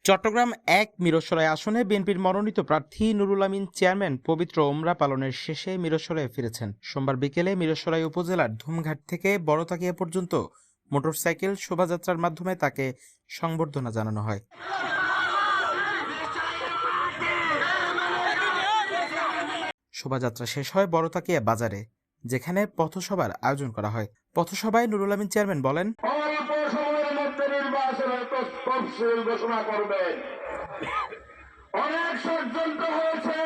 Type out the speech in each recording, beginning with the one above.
চট্টগ্রাম ১ মিরসরাই আসনে বিএনপির মনোনীত প্রার্থী নুরুল আমিন চেয়ারম্যান পবিত্র ওমরা পালনের শেষে মিরসরাইয়ে ফিরেছেন। সোমবার বিকেলে মিরসরাই উপজেলার ধুমঘাট থেকে বড়তাকিয়া পর্যন্ত মোটরসাইকেল শোভাযাত্রার মাধ্যমে তাকে সংবর্ধনা জানানো হয়। শোভাযাত্রা শেষ হয় বড়তাকিয়া বাজারে, যেখানে পথসভার আয়োজন করা হয়। পথসভায় নুরুল আমিন চেয়ারম্যান বলেন, অল্প সময়ের মধ্যে নির্বাচনের তফসিল ঘোষণা করবেন। অনেক ষড়যন্ত্র হয়েছে,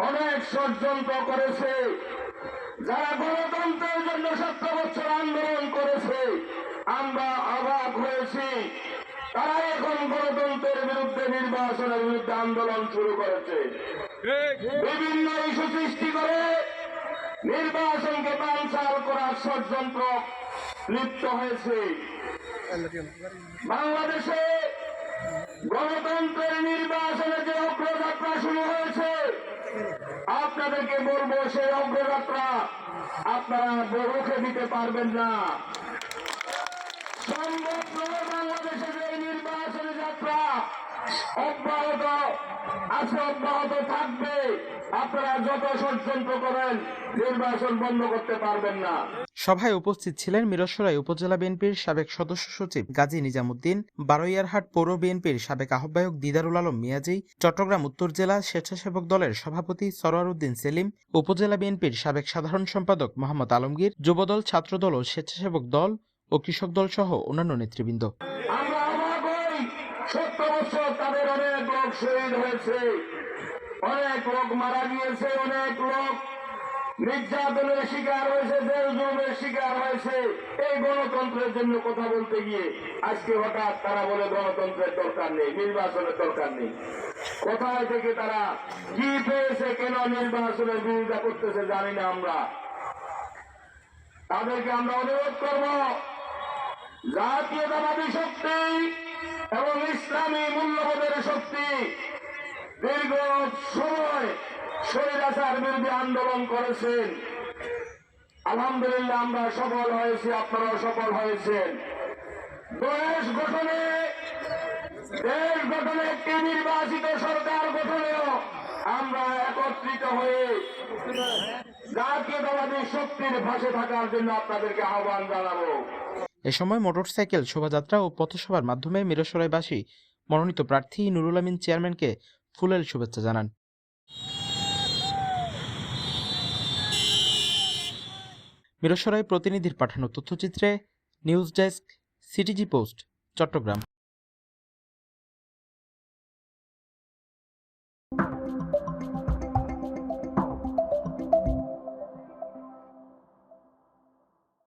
অনেক ষড়যন্ত্র করেছে। যারা গণতন্ত্রের জন্য ৭০ বছর আন্দোলন করেছে, আমরা অবাক হয়েছি। তারা এখন গণতন্ত্রের বিরুদ্ধে, নির্বাচনের বিরুদ্ধে আন্দোলন শুরু করেছে। বিভিন্ন ইস্যু সৃষ্টি করে নির্বাচনকে বানচাল করার ষড়যন্ত্র লিপ্ত হয়েছে। বাংলাদেশে গণতন্ত্রের নির্বাচনে যে অগ্রযাত্রা শুরু হয়েছে, আপনাদেরকে বলবো সেই অগ্রযাত্রা আপনারা রুখে দিতে পারবেন না। সম্ভব নয়। বাংলাদেশে যে নির্বাচনী যাত্রা অব্যাহত আছে, অব্যাহত থাকবে। আপনারা যত ষড়যন্ত্র করেন, নির্বাচন বন্ধ করতে পারবেন না। সভায় উপস্থিত ছিলেন মিরসরাই উপজেলা বিএনপির সাবেক সদস্য সচিব গাজী নিজামুদ্দিন, বারৈয়ারহাট পৌর বিএনপির সাবেক আহ্বায়ক দিদারুল আলম মিয়াজি, চট্টগ্রাম উত্তর জেলা স্বেচ্ছাসেবক দলের সভাপতি সরোয়ার উদ্দিন সেলিম, উপজেলা বিএনপির সাবেক সাধারণ সম্পাদক মোহাম্মদ আলমগীর, যুবদল, ছাত্রদল ও স্বেচ্ছাসেবক দল ও কৃষক দল সহ অন্যান্য নেতৃবৃন্দ। আমরা অবাক হই, ৭০ বছর তাদের অনেক লোক শহীদ হয়েছে, অনেক লোক মারা গিয়েছে, অনেক লোক নির্যাতনের শিকার হয়েছে, জেল জুলুমের শিকার হয়েছে এই গণতন্ত্রের জন্য কথা বলতে গিয়ে। আজকে হঠাৎ তারা বলে গণতন্ত্রের দরকার নেই, নির্বাচনের দরকার নেই। কোথায় থেকে তারা কি পেয়েছে, কেন নির্বাচনের বিরোধিতা করতেছে জানি না। আমরা তাদেরকে আমরা অনুরোধ করব, জাতীয়তাবাদী শক্তি এবং ইসলামী মূল্যবোধের শক্তি দীর্ঘ সময় স্বৈরাচার বিরোধী আন্দোলন করেছেন। আলহামদুলিল্লাহ আমরা সফল হয়েছি, আপনারাও সফল হয়েছেন। দেশ গঠনে একটি নির্বাচিত সরকার গঠনেও আমরা একত্রিত হয়ে জাতীয়তাবাদী শক্তির পাশে থাকার জন্য আপনাদেরকে আহ্বান জানাবো। এ সময় মোটরসাইকেল শোভাযাত্রা ও পথসভার মাধ্যমে মিরসরাইবাসী মনোনীত প্রার্থী নুরুল আমিন চেয়ারম্যানকে ফুলেল শুভেচ্ছা জানান। মিরসরাই প্রতিনিধির পাঠানো তথ্যচিত্রে news desk, CTG post, Chittagong.